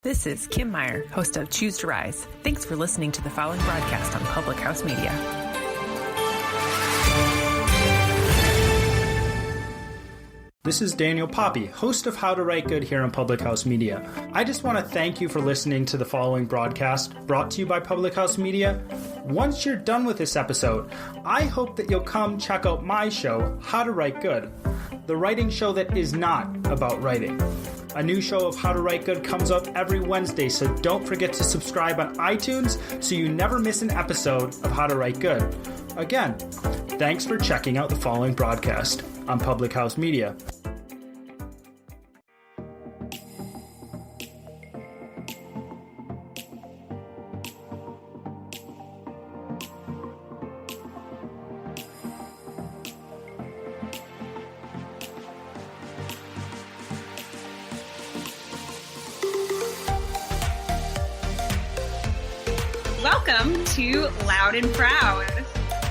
This is Kim Meyer, host of Choose to Rise. Thanks for listening to the following broadcast on Public House Media. This is Daniel Poppy, host of How to Write Good here on Public House Media. I just want to thank you for listening to the following broadcast brought to you by Public House Media. Once you're done with this episode, I hope that you'll come check out my show, How to Write Good, the writing show that is not about writing. A new show of How to Write Good comes out every Wednesday, so don't forget to subscribe on iTunes so you never miss an episode of How to Write Good. Again, thanks for checking out the following broadcast on Public House Media. Welcome to Loud and Proud.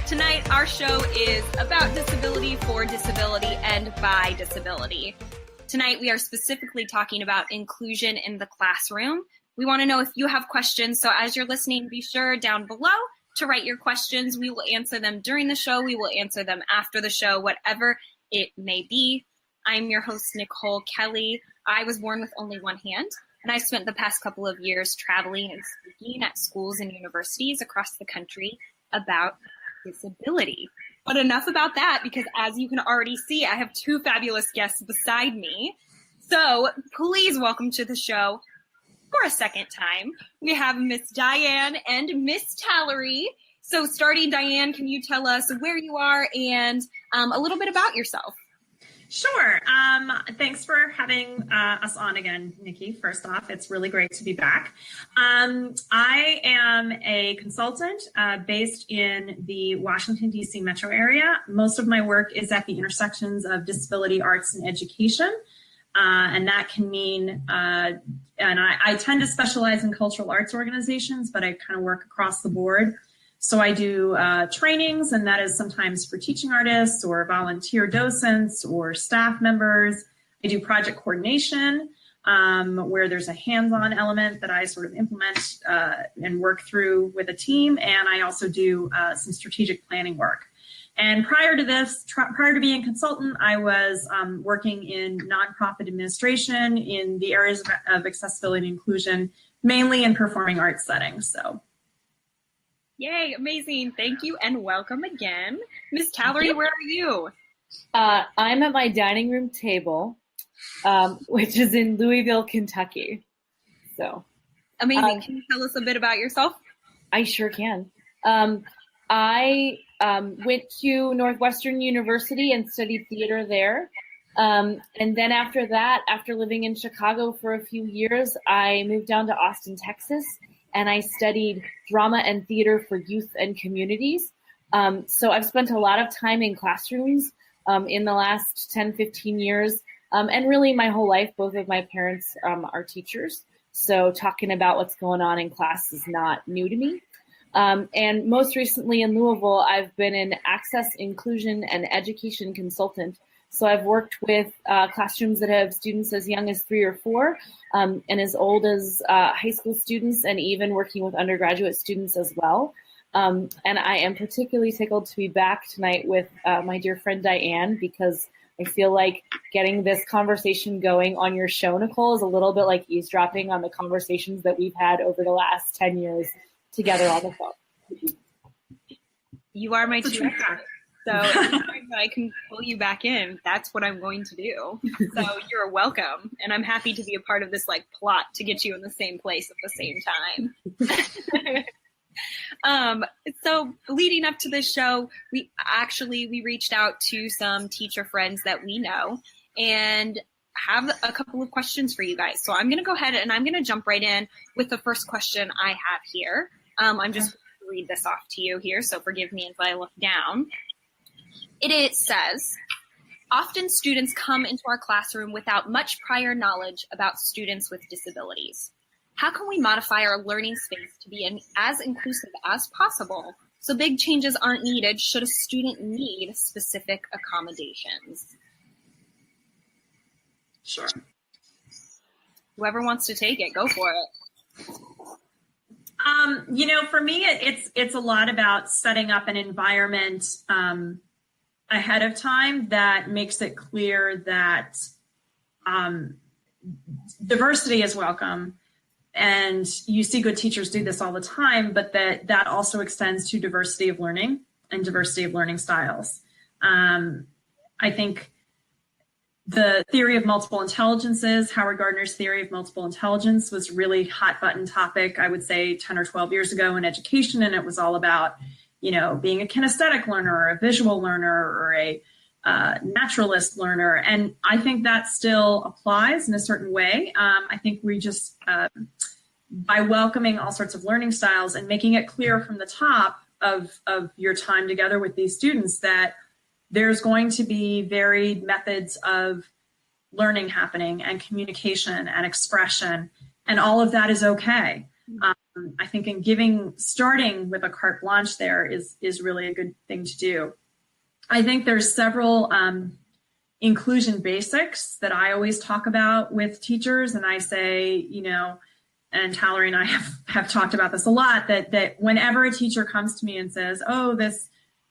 Tonight, our show is about disability, for disability, and by disability. Tonight, we are specifically talking about inclusion in the classroom. We want to know if you have questions, so as you're listening, be sure down below to write your questions. We will answer them during the show. We will answer them after the show, whatever it may be. I'm your host, Nicole Kelly. I was born with only one hand, and I spent the past couple of years traveling and speaking at schools and universities across the country about disability. But enough about that, because as you can already see, I have two fabulous guests beside me. So please welcome to the show for a second time. We have Miss Diane and Miss Talleri. So starting, Diane, can you tell us where you are and a little bit about yourself? Sure. Thanks for having us on again, Nikki. First off, it's really great to be back. I am a consultant based in the Washington, D.C. metro area. Most of my work is at the intersections of disability, arts, and education. And that can mean, and I tend to specialize in cultural arts organizations, but I kind of work across the board. So I do trainings, and that is sometimes for teaching artists or volunteer docents or staff members. I do project coordination, where there's a hands-on element that I sort of implement and work through with a team. And I also do some strategic planning work. And prior to this, prior to being a consultant, I was working in nonprofit administration in the areas of accessibility and inclusion, mainly in performing arts settings. So. Yay, amazing. Thank you and welcome again. Miss Talleri, where are you? I'm at my dining room table, which is in Louisville, Kentucky. So amazing. Can you tell us a bit about yourself? I sure can. I went to Northwestern University and studied theater there. And then after that, after living in Chicago for a few years, I moved down to Austin, Texas, and I studied drama and theater for youth and communities. So I've spent a lot of time in classrooms in the last 10, 15 years, and really my whole life. Both of my parents are teachers, so talking about what's going on in class is not new to me. And most recently in Louisville, I've been an access, inclusion, and education consultant. So I've worked with classrooms that have students as young as 3 or 4 and as old as high school students, and even working with undergraduate students as well. And I am particularly tickled to be back tonight with my dear friend Diane, because I feel like getting this conversation going on your show, Nicole, is a little bit like eavesdropping on the conversations that we've had over the last 10 years together on the phone. You are my two experts. So anytime that I can pull you back in, that's what I'm going to do. So you're welcome. And I'm happy to be a part of this plot to get you in the same place at the same time. So leading up to this show, we reached out to some teacher friends that we know and have a couple of questions for you guys. So I'm going to go ahead and I'm going to jump right in with the first question I have here. I'm just going to read this off to you here, so forgive me if I look down. It says, often students come into our classroom without much prior knowledge about students with disabilities. How can we modify our learning space to be as inclusive as possible so big changes aren't needed should a student need specific accommodations? Sure. Whoever wants to take it, go for it. For me, it's a lot about setting up an environment ahead of time that makes it clear that diversity is welcome. And you see good teachers do this all the time, but that also extends to diversity of learning and diversity of learning styles. I think the theory of multiple intelligences, Howard Gardner's theory of multiple intelligence, was really hot button topic, I would say 10 or 12 years ago in education. And it was all about, being a kinesthetic learner or a visual learner or a naturalist learner. And I think that still applies in a certain way. I think we just, by welcoming all sorts of learning styles and making it clear from the top of your time together with these students that there's going to be varied methods of learning happening and communication and expression, and all of that is okay. I think starting with a carte blanche there is really a good thing to do. I think there's several inclusion basics that I always talk about with teachers, and I say, and Talleri and I have talked about this a lot, that whenever a teacher comes to me and says,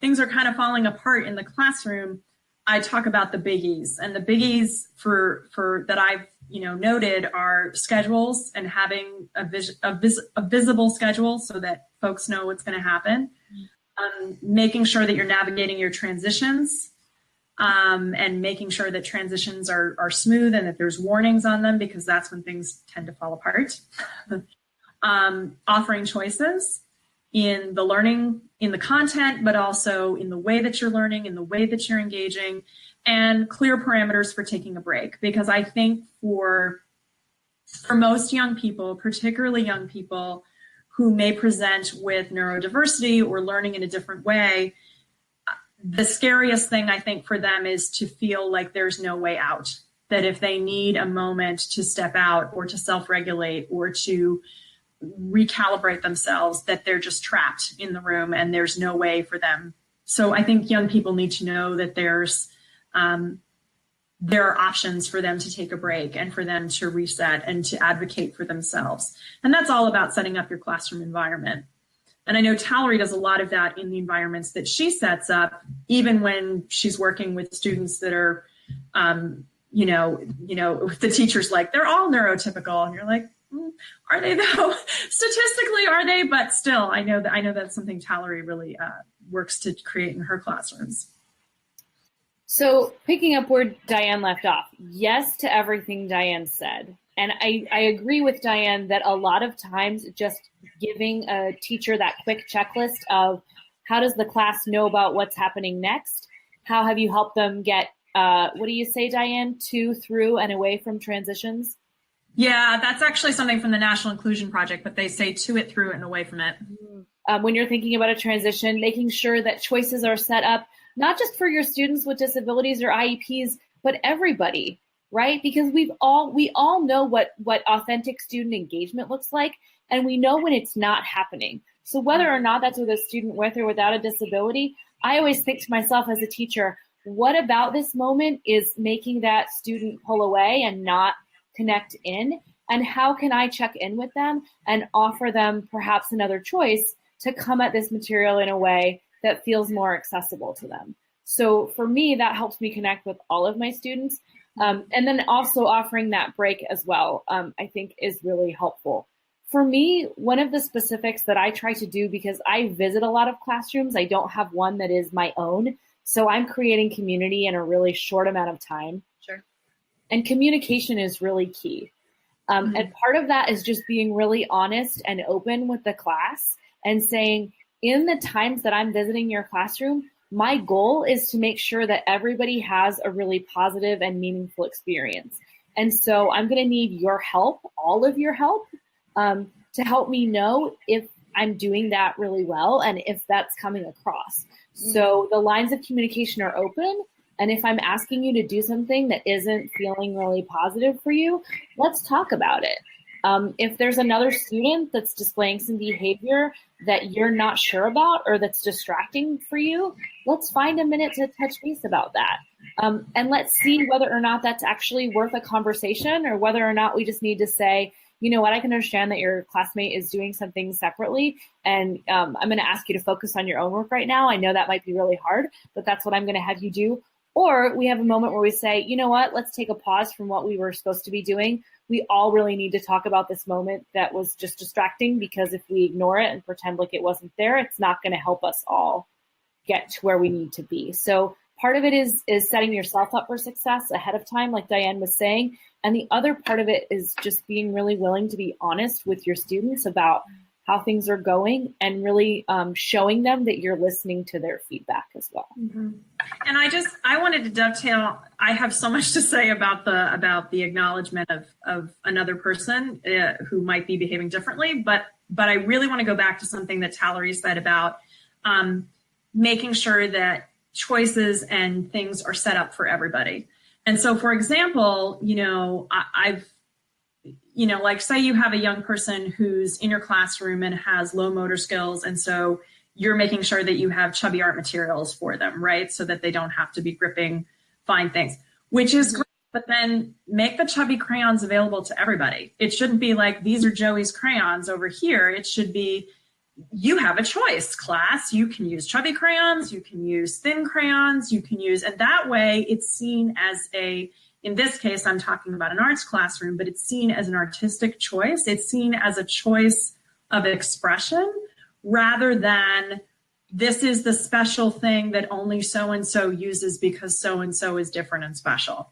things are kind of falling apart in the classroom, I talk about the biggies. And the biggies for that I've noted are schedules and having a visible schedule so that folks know what's going to happen. Making sure that you're navigating your transitions, and making sure that transitions are smooth and that there's warnings on them, because that's when things tend to fall apart. Offering choices in the learning, in the content, but also in the way that you're learning, in the way that you're engaging, and clear parameters for taking a break. Because I think for most young people, particularly young people who may present with neurodiversity or learning in a different way, the scariest thing I think for them is to feel like there's no way out, that if they need a moment to step out or to self-regulate or to recalibrate themselves, that they're just trapped in the room and there's no way for them. So I think young people need to know that there are options for them to take a break and for them to reset and to advocate for themselves. And that's all about setting up your classroom environment. And I know Talleri does a lot of that in the environments that she sets up, even when she's working with students that are, the teacher's like, they're all neurotypical. And you're like, are they though? Statistically, are they? But still, I know that's something Talleri really works to create in her classrooms. So picking up where Diane left off, yes to everything Diane said. And I agree with Diane that a lot of times just giving a teacher that quick checklist of how does the class know about what's happening next? How have you helped them get, what do you say, Diane, to, through, and away from transitions? Yeah, that's actually something from the National Inclusion Project, but they say to it, through it, and away from it. When you're thinking about a transition, making sure that choices are set up, not just for your students with disabilities or IEPs, but everybody, right? Because we all know what authentic student engagement looks like, and we know when it's not happening. So whether or not that's with a student with or without a disability, I always think to myself as a teacher, what about this moment is making that student pull away and not connect in? And how can I check in with them and offer them perhaps another choice to come at this material in a way that feels more accessible to them? So for me, that helps me connect with all of my students. And then also offering that break as well, I think is really helpful. For me, one of the specifics that I try to do, because I visit a lot of classrooms, I don't have one that is my own. So I'm creating community in a really short amount of time. Sure. And communication is really key. And part of that is just being really honest and open with the class and saying, in the times that I'm visiting your classroom, my goal is to make sure that everybody has a really positive and meaningful experience. And so I'm going to need your help, all of your help, to help me know if I'm doing that really well and if that's coming across. So the lines of communication are open. And if I'm asking you to do something that isn't feeling really positive for you, let's talk about it. If there's another student that's displaying some behavior that you're not sure about or that's distracting for you, let's find a minute to touch base about that. And let's see whether or not that's actually worth a conversation, or whether or not we just need to say, you know what, I can understand that your classmate is doing something separately, and I'm going to ask you to focus on your own work right now. I know that might be really hard, but that's what I'm going to have you do. Or we have a moment where we say, you know what, let's take a pause from what we were supposed to be doing. We all really need to talk about this moment that was just distracting, because if we ignore it and pretend like it wasn't there, it's not going to help us all get to where we need to be. So part of it is setting yourself up for success ahead of time, like Diane was saying. And the other part of it is just being really willing to be honest with your students about how things are going, and really showing them that you're listening to their feedback as well. Mm-hmm. And I wanted to dovetail. I have so much to say about the acknowledgement of another person who might be behaving differently, but I really want to go back to something that Talleri said about making sure that choices and things are set up for everybody. And so, for example, like say you have a young person who's in your classroom and has low motor skills. And so you're making sure that you have chubby art materials for them, right? So that they don't have to be gripping fine things, which is great. But then make the chubby crayons available to everybody. It shouldn't be like, these are Joey's crayons over here. It should be, you have a choice, class. You can use chubby crayons, you can use thin crayons, and that way it's seen as in this case, I'm talking about an arts classroom, but it's seen as an artistic choice. It's seen as a choice of expression, rather than this is the special thing that only so-and-so uses because so-and-so is different and special.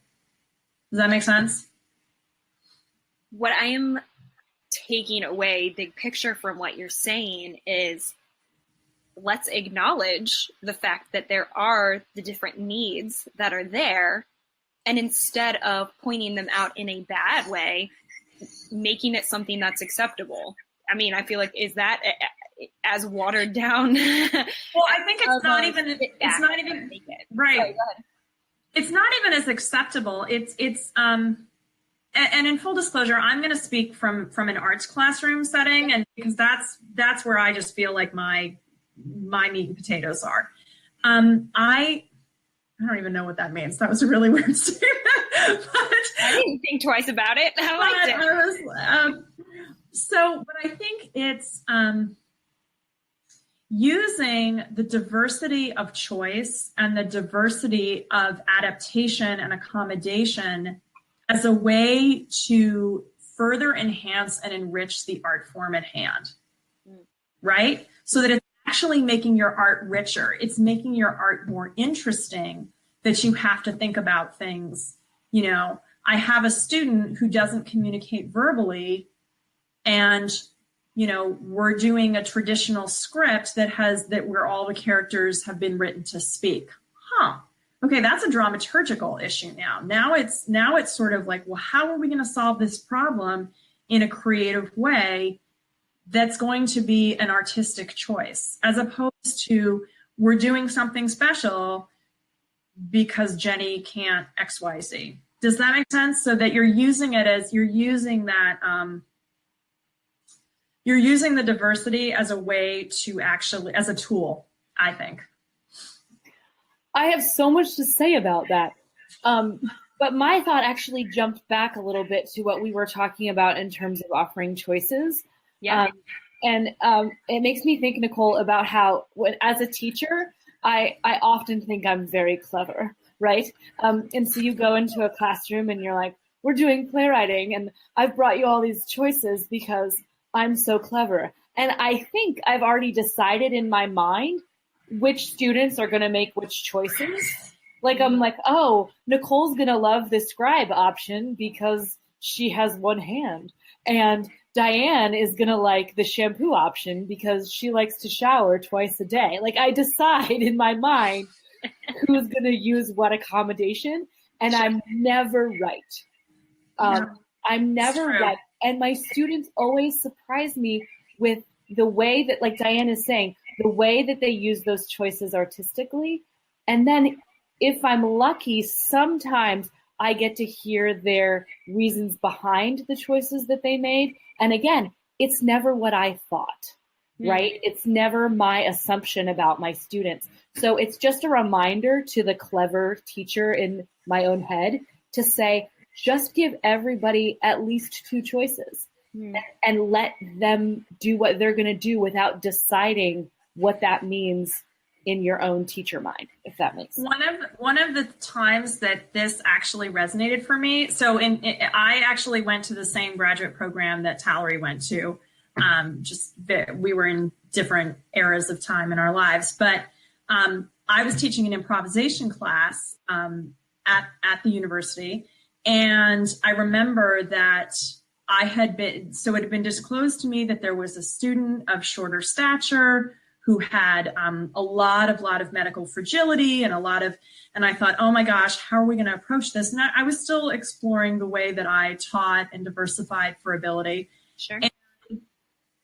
Does that make sense? What I am taking away, big picture from what you're saying, is let's acknowledge the fact that there are the different needs that are there, and instead of pointing them out in a bad way, making it something that's acceptable. I mean, I feel like, is that as watered down? Well, I think it's not even right. Sorry, it's not even as acceptable. And in full disclosure, I'm going to speak from an arts classroom setting, and because that's where I just feel like my meat and potatoes are. I don't even know what that means. That was a really weird statement. But I didn't think twice about it. I liked it. But I think it's using the diversity of choice and the diversity of adaptation and accommodation as a way to further enhance and enrich the art form at hand, right? So that it's actually making your art richer. It's making your art more interesting, that you have to think about things. I have a student who doesn't communicate verbally, and, we're doing a traditional script that where all the characters have been written to speak. Okay, that's a dramaturgical issue now. Now it's sort of like, well, how are we going to solve this problem in a creative way that's going to be an artistic choice, as opposed to we're doing something special because Jenny can't XYZ. Does that make sense? So that you're using the diversity as a way to actually, as a tool, I think. I have so much to say about that. But my thought actually jumped back a little bit to what we were talking about in terms of offering choices. Yeah. And it makes me think, Nicole, about how as a teacher, I often think I'm very clever, right? And so you go into a classroom and you're like, we're doing playwriting, and I've brought you all these choices because I'm so clever. And I think I've already decided in my mind which students are going to make which choices. Like, I'm like, oh, Nicole's going to love the scribe option because she has one hand. And Diane is going to like the shampoo option because she likes to shower twice a day. Like, I decide in my mind who's going to use what accommodation, and I'm never right. I'm never right. And my students always surprise me with the way that, like Diane is saying, the way that they use those choices artistically. And then if I'm lucky, sometimes I get to hear their reasons behind the choices that they made. And again, it's never what I thought, right? It's never my assumption about my students. So it's just a reminder to the clever teacher in my own head to say, just give everybody at least 2 choices and let them do what they're going to do without deciding what that means in your own teacher mind, if that makes sense. One of the times that this actually resonated for me, I actually went to the same graduate program that Talleri went to. We were in different eras of time in our lives, but I was teaching an improvisation class at the university, and I remember that it had been disclosed to me that there was a student of shorter stature who had a lot of medical fragility and I thought, oh my gosh, how are we going to approach this? And I was still exploring the way that I taught and diversified for ability. Sure. And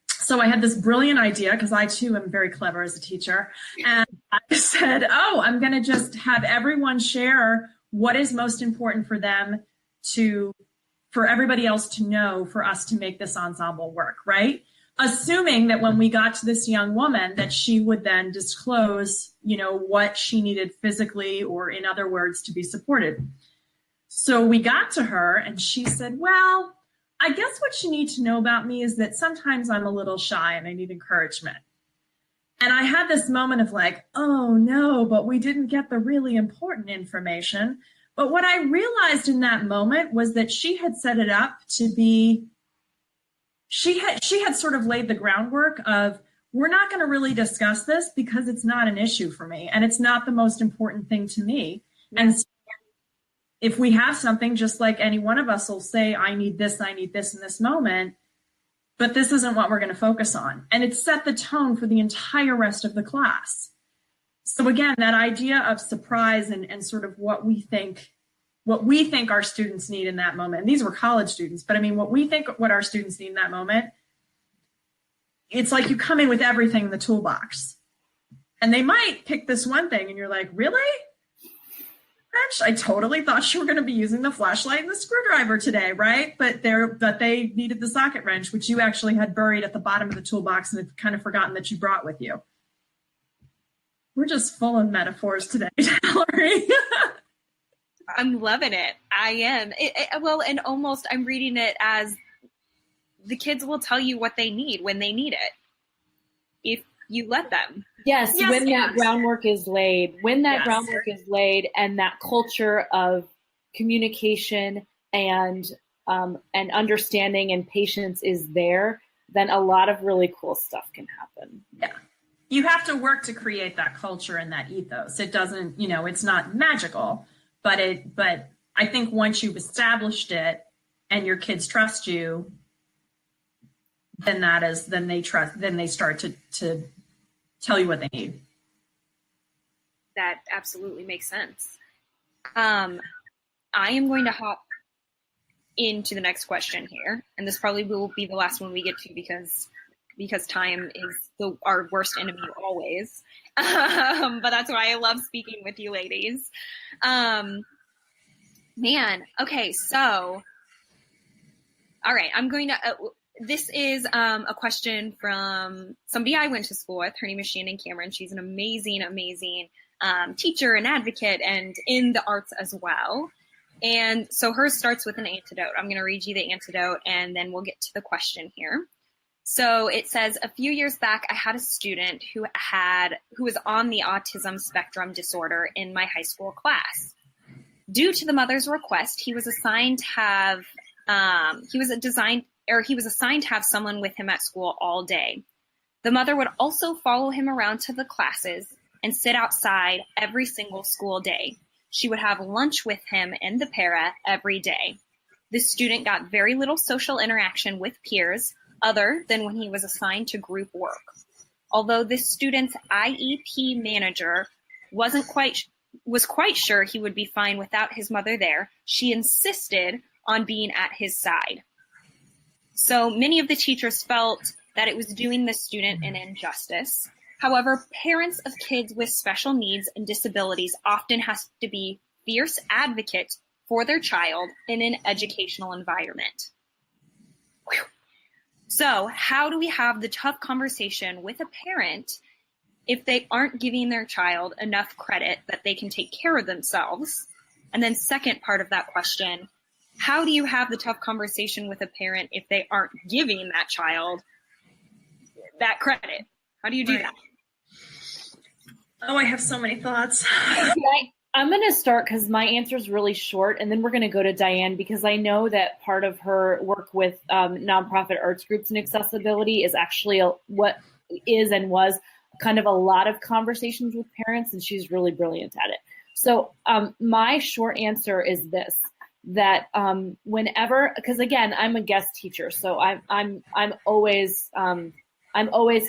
so I had this brilliant idea, because I too am very clever as a teacher. And I said, I'm going to just have everyone share what is most important for them for everybody else to know, for us to make this ensemble work, right? Assuming that when we got to this young woman, that she would then disclose, what she needed physically, or in other words, to be supported. So we got to her and she said, well, I guess what you need to know about me is that sometimes I'm a little shy and I need encouragement. And I had this moment of like, oh no, but we didn't get the really important information. But what I realized in that moment was that she had set it up to be, she had sort of laid the groundwork of, we're not going to really discuss this because it's not an issue for me and it's not the most important thing to me. And so if we have something, just like any one of us will say, I need this in this moment, but this isn't what we're going to focus on. And it set the tone for the entire rest of the class. So again, that idea of surprise and sort of what we think our students need in that moment. And these were college students, but I mean, what our students need in that moment, it's like you come in with everything in the toolbox. And they might pick this one thing and you're like, really? I totally thought you were going to be using the flashlight and the screwdriver today, right? But they needed the socket wrench, which you actually had buried at the bottom of the toolbox and had kind of forgotten that you brought with you. We're just full of metaphors today, Talleri. I'm loving it. I am. And almost I'm reading it as the kids will tell you what they need when they need it, if you let them. Yes, when that groundwork is laid, and that culture of communication and understanding and patience is there, then a lot of really cool stuff can happen. Yeah. You have to work to create that culture and that ethos. It doesn't, it's not magical, but I think once you've established it and your kids trust you, then they start to tell you what they need. That absolutely makes sense. I am going to hop into the next question here, and this probably will be the last one we get to because time is our worst enemy always. But that's why I love speaking with you ladies. Okay, so, all right, I'm going to, this is a question from somebody I went to school with. Her name is Shannon Cameron. She's an amazing, amazing teacher and advocate and in the arts as well. And so hers starts with an antidote. I'm going to read you the antidote and then we'll get to the question here. So it says, a few years back, I had a student who was on the autism spectrum disorder in my high school class. Due to the mother's request, he was assigned to have someone with him at school all day. The mother would also follow him around to the classes and sit outside every single school day. She would have lunch with him in the para every day. This student got very little social interaction with peers other than when he was assigned to group work. Although this student's IEP manager was quite sure he would be fine without his mother there, she insisted on being at his side. So many of the teachers felt that it was doing the student an injustice. However, parents of kids with special needs and disabilities often have to be fierce advocates for their child in an educational environment. Whew. So how do we have the tough conversation with a parent if they aren't giving their child enough credit that they can take care of themselves? And then second part of that question, how do you have the tough conversation with a parent if they aren't giving that child that credit? How do you do that? Oh, I have so many thoughts. I'm going to start because my answer is really short, and then we're going to go to Diane because I know that part of her work with nonprofit arts groups and accessibility is actually what is and was kind of a lot of conversations with parents, and she's really brilliant at it. So my short answer is this, that whenever, because again, I'm a guest teacher, so I'm always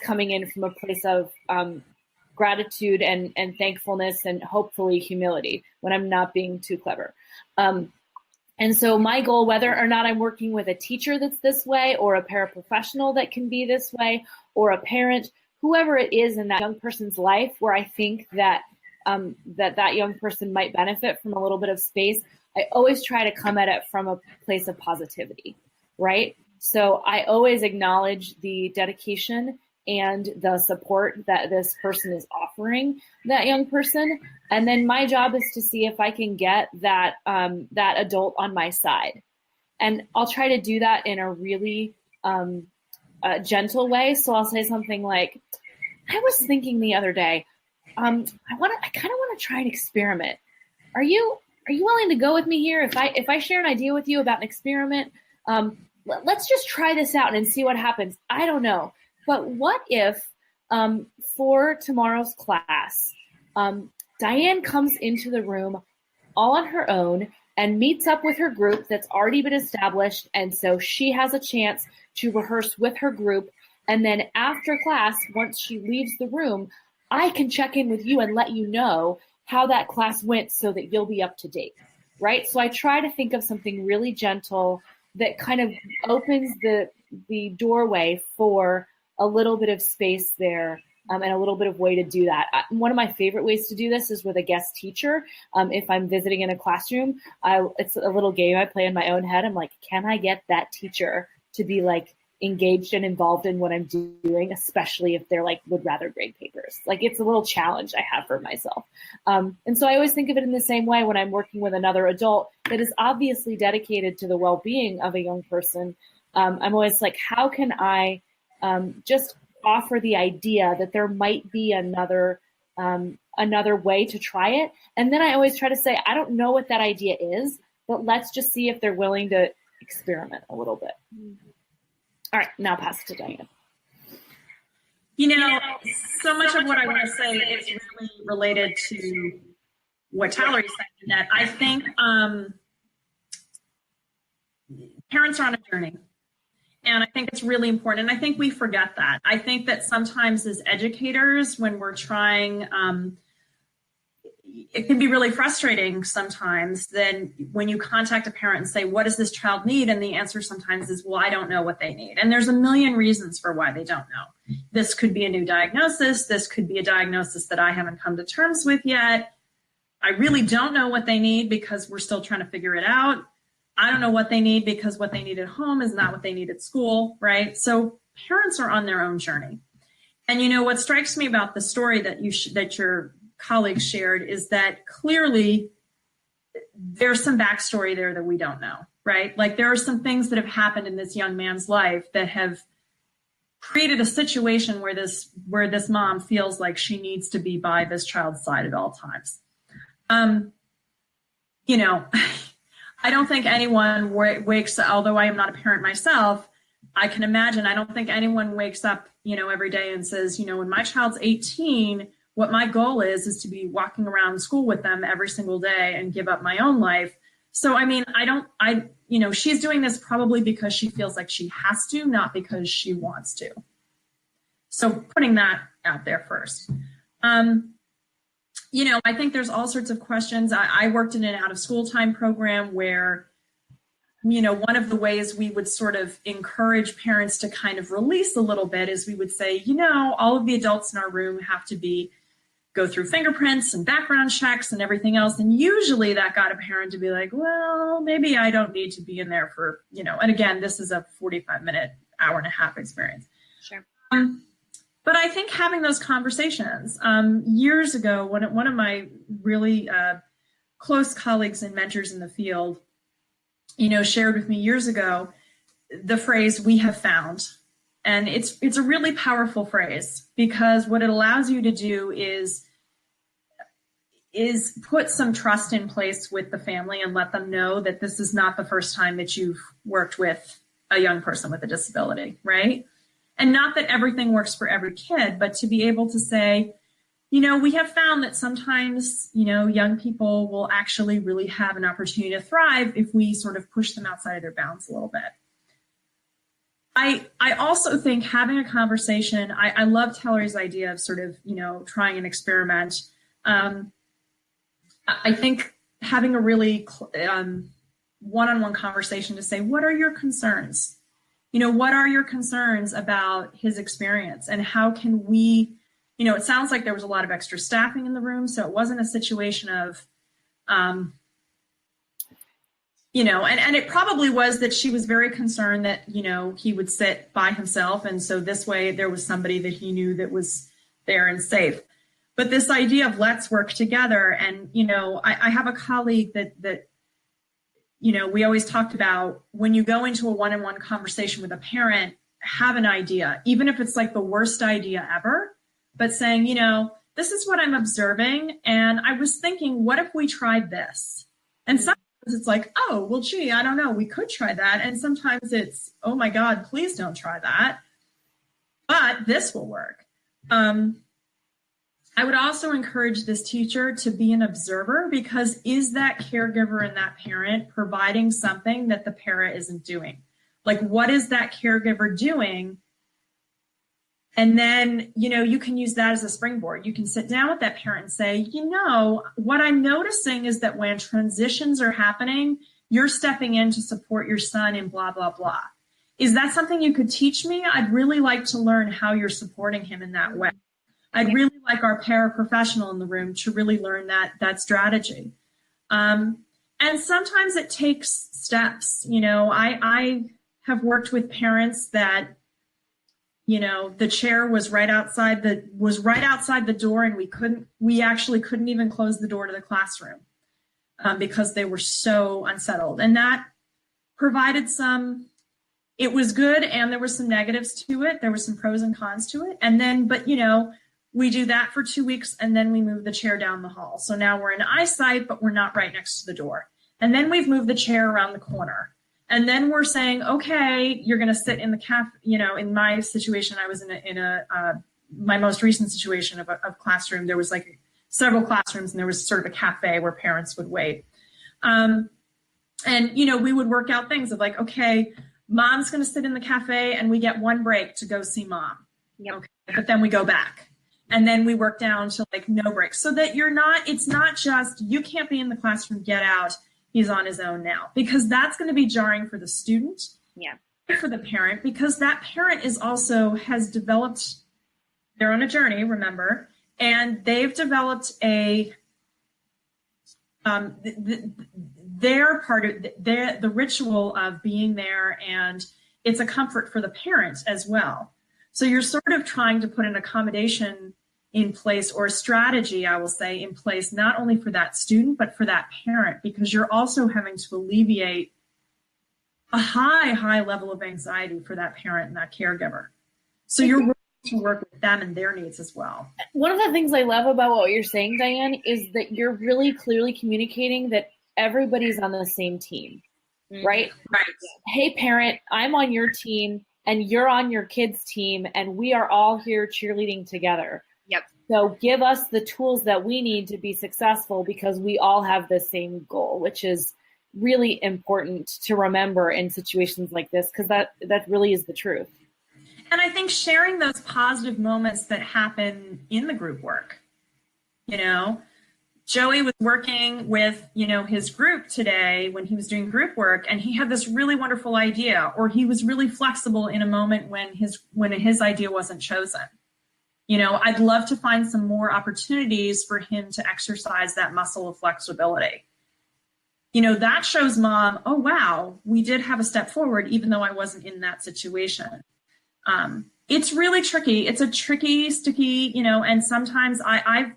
coming in from a place of gratitude and thankfulness and hopefully humility when I'm not being too clever. And so my goal, whether or not I'm working with a teacher that's this way or a paraprofessional that can be this way or a parent, whoever it is in that young person's life where I think that that young person might benefit from a little bit of space, I always try to come at it from a place of positivity, right? So I always acknowledge the dedication and the support that this person is offering that young person. And then my job is to see if I can get that adult on my side. And I'll try to do that in a really gentle way. So I'll say something like, I was thinking the other day, I kind of want to try an experiment. Are you willing to go with me here? If I share an idea with you about an experiment, let's just try this out and see what happens. I don't know. But what if for tomorrow's class, Diane comes into the room all on her own and meets up with her group that's already been established. And so she has a chance to rehearse with her group. And then after class, once she leaves the room, I can check in with you and let you know how that class went so that you'll be up to date, right? So I try to think of something really gentle that kind of opens the doorway for a little bit of space there and a little bit of way to do that. One of my favorite ways to do this is with a guest teacher. If I'm visiting in a classroom, it's a little game I play in my own head. I'm like, can I get that teacher to be like engaged and involved in what I'm doing, especially if they're like would rather grade papers? Like it's a little challenge I have for myself. And so I always think of it in the same way when I'm working with another adult that is obviously dedicated to the well-being of a young person. I'm always like, how can I just offer the idea that there might be another way to try it. And then I always try to say, I don't know what that idea is, but let's just see if they're willing to experiment a little bit. All right, now pass it to Diane. So much of what I want to say is really related to what Talleri said, that I think parents are on a journey. And I think it's really important. And I think we forget that. I think that sometimes as educators, when we're trying, it can be really frustrating sometimes then when you contact a parent and say, what does this child need? And the answer sometimes is, well, I don't know what they need. And there's a million reasons for why they don't know. This could be a new diagnosis. This could be a diagnosis that I haven't come to terms with yet. I really don't know what they need because we're still trying to figure it out. I don't know what they need because what they need at home is not what they need at school, right? So parents are on their own journey. And what strikes me about the story that that your colleagues shared is that clearly there's some backstory there that we don't know, right? Like there are some things that have happened in this young man's life that have created a situation where this mom feels like she needs to be by this child's side at all times. I don't think anyone wakes, although I am not a parent myself, I can imagine, I don't think anyone wakes up, every day and says, when my child's 18, what my goal is to be walking around school with them every single day and give up my own life. So, I mean, she's doing this probably because she feels like she has to, not because she wants to. So putting that out there first. I think there's all sorts of questions. I worked in an out of school time program where, one of the ways we would sort of encourage parents to kind of release a little bit is we would say, all of the adults in our room have to go through fingerprints and background checks and everything else. And usually that got a parent to be like, well, maybe I don't need to be in there for, and again, this is a 45-minute, hour and a half experience. Sure. But I think having those conversations, years ago, one of my really close colleagues and mentors in the field, shared with me years ago the phrase, "we have found." And it's a really powerful phrase, because what it allows you to do is put some trust in place with the family and let them know that this is not the first time that you've worked with a young person with a disability, right? And not that everything works for every kid, but to be able to say, we have found that sometimes, young people will actually really have an opportunity to thrive if we sort of push them outside of their bounds a little bit. I also think having a conversation, I love Tallerie's idea of sort of, trying an experiment. I think having a really one-on-one conversation to say, what are your concerns? What are your concerns about his experience, and how can we, it sounds like there was a lot of extra staffing in the room, so it wasn't a situation of, and it probably was that she was very concerned that, he would sit by himself. And so this way there was somebody that he knew that was there and safe. But this idea of let's work together. And, I have a colleague that we always talked about, when you go into a one-on-one conversation with a parent, have an idea, even if it's like the worst idea ever, but saying, this is what I'm observing. And I was thinking, what if we tried this? And sometimes it's like, oh, well, gee, I don't know, we could try that. And sometimes it's, oh my God, please don't try that. But this will work. I would also encourage this teacher to be an observer, because is that caregiver and that parent providing something that the parent isn't doing? Like, what is that caregiver doing? And then, you can use that as a springboard. You can sit down with that parent and say, what I'm noticing is that when transitions are happening, you're stepping in to support your son in blah, blah, blah. Is that something you could teach me? I'd really like to learn how you're supporting him in that way. I'd really like our paraprofessional in the room to really learn that strategy. And sometimes it takes steps. I have worked with parents that, the chair was right outside the door, and we actually couldn't even close the door to the classroom because they were so unsettled. And that provided it was good, and there were some negatives to it. There were some pros and cons to it. And then, we do that for 2 weeks, and then we move the chair down the hall. So now we're in eyesight, but we're not right next to the door. And then we've moved the chair around the corner. And then we're saying, okay, you're going to sit in the cafe. In my situation, I was in my most recent situation of classroom. There was like several classrooms, and there was sort of a cafe where parents would wait. And, we would work out things of like, okay, mom's going to sit in the cafe, and we get one break to go see mom. Yep. Okay, but then we go back. And then we work down to like no breaks, so that it's not just, you can't be in the classroom, get out, he's on his own now, because that's going to be jarring for the student, for the parent, because that parent has developed, they're on a journey, remember, and they've developed their part of the ritual of being there, and it's a comfort for the parent as well. So you're sort of trying to put an accommodation in place, or a strategy, I will say, in place, not only for that student, but for that parent, because you're also having to alleviate a high level of anxiety for that parent and that caregiver. So you're working to work with them and their needs as well. One of the things I love about what you're saying, Diane, is that you're really clearly communicating that everybody's on the same team, right? Right. Hey, parent, I'm on your team, and you're on your kid's team, and we are all here cheerleading together. Yep. So give us the tools that we need to be successful, because we all have the same goal, which is really important to remember in situations like this, because that really is the truth. And I think sharing those positive moments that happen in the group work, Joey was working with, his group today when he was doing group work, and he had this really wonderful idea, or he was really flexible in a moment when his idea wasn't chosen. I'd love to find some more opportunities for him to exercise that muscle of flexibility. That shows mom, oh, wow, we did have a step forward, even though I wasn't in that situation. It's really tricky. It's a tricky, sticky, and sometimes I've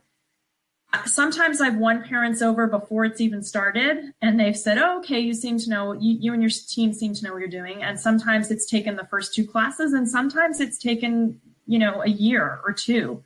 won parents over before it's even started, and they've said, oh, okay, you seem to know, you and your team seem to know what you're doing. And sometimes it's taken the first 2 classes, and sometimes it's taken, a year or 2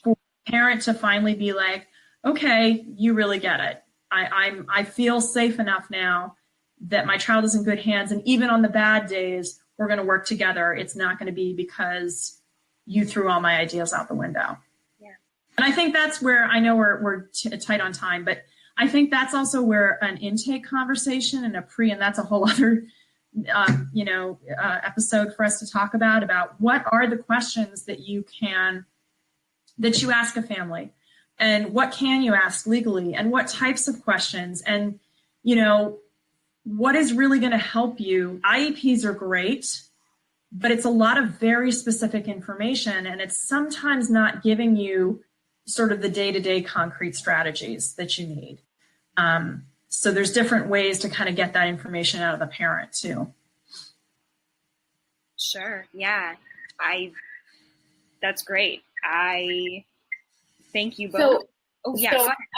for a parent to finally be like, okay, you really get it. I feel safe enough now that my child is in good hands. And even on the bad days, we're going to work together. It's not going to be because you threw all my ideas out the window. Yeah. And I think that's where, I know we're tight on time, but I think that's also where an intake conversation and and that's a whole other, episode for us to talk about what are the questions that you ask a family, and what can you ask legally, and what types of questions, and, what is really going to help you. IEPs are great, but it's a lot of very specific information, and it's sometimes not giving you sort of the day-to-day concrete strategies that you need. So there's different ways to kind of get that information out of the parent too. Sure. Yeah. That's great. I thank you both.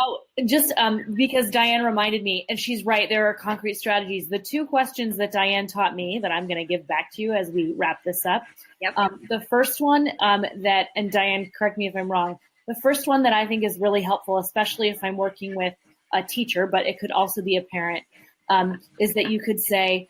Because Diane reminded me, and she's right, there are concrete strategies. The 2 questions that Diane taught me that I'm going to give back to you as we wrap this up. Yep. The first one and Diane, correct me if I'm wrong, the first one that I think is really helpful, especially if I'm working with a teacher, but it could also be a parent, is that you could say,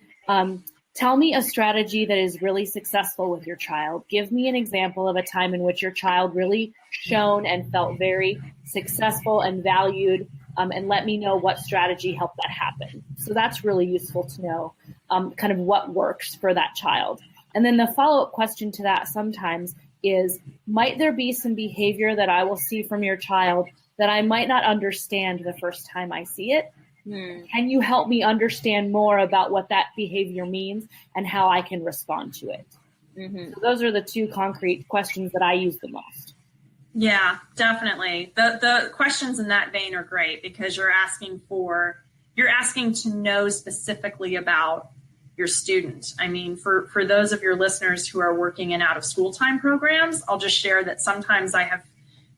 tell me a strategy that is really successful with your child. Give me an example of a time in which your child really shone and felt very successful and valued, and let me know what strategy helped that happen. So that's really useful to know kind of what works for that child. And then the follow-up question to that sometimes is, might there be some behavior that I will see from your child that I might not understand the first time I see it? Can you help me understand more about what that behavior means and how I can respond to it? So those are the 2 concrete questions that I use the most. Yeah, definitely. The questions in that vein are great because you're asking to know specifically about your student. I mean, for those of your listeners who are working in out of school time programs, I'll just share that sometimes I have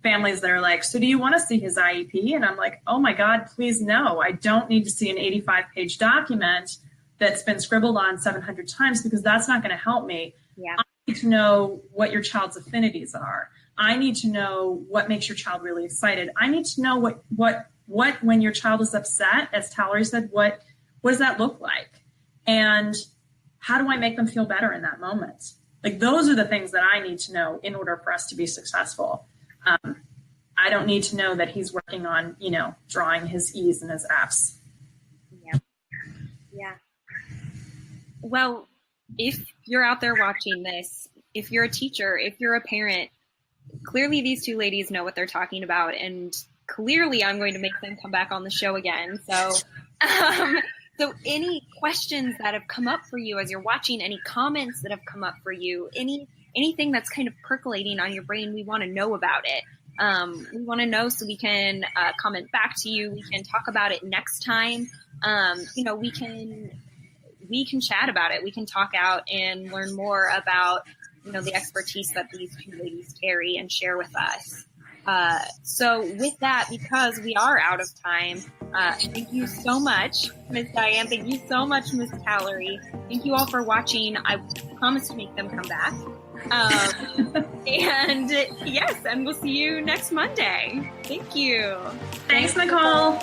families that are like, so do you want to see his IEP? And I'm like, oh my God, please no. I don't need to see an 85-page document that's been scribbled on 700 times because that's not going to help me. Yeah. I need to know what your child's affinities are. I need to know what makes your child really excited. I need to know what when your child is upset, as Talleri said, what does that look like? And how do I make them feel better in that moment? Like, those are the things that I need to know in order for us to be successful. I don't need to know that he's working on, drawing his E's and his F's. Yeah. Well, if you're out there watching this, if you're a teacher, if you're a parent, clearly these 2 ladies know what they're talking about, and clearly I'm going to make them come back on the show again. So, so any questions that have come up for you as you're watching, any comments that have come up for you, anything that's kind of percolating on your brain, we want to know about it. We want to know so we can comment back to you. We can talk about it next time. We can chat about it. We can talk out and learn more about, the expertise that these 2 ladies carry and share with us. So with that, because we are out of time, thank you so much, Ms. Diane. Thank you so much, Ms. Talleri. Thank you all for watching. I promise to make them come back. And yes, and we'll see you next Monday. Thank you. Thanks, Nicole.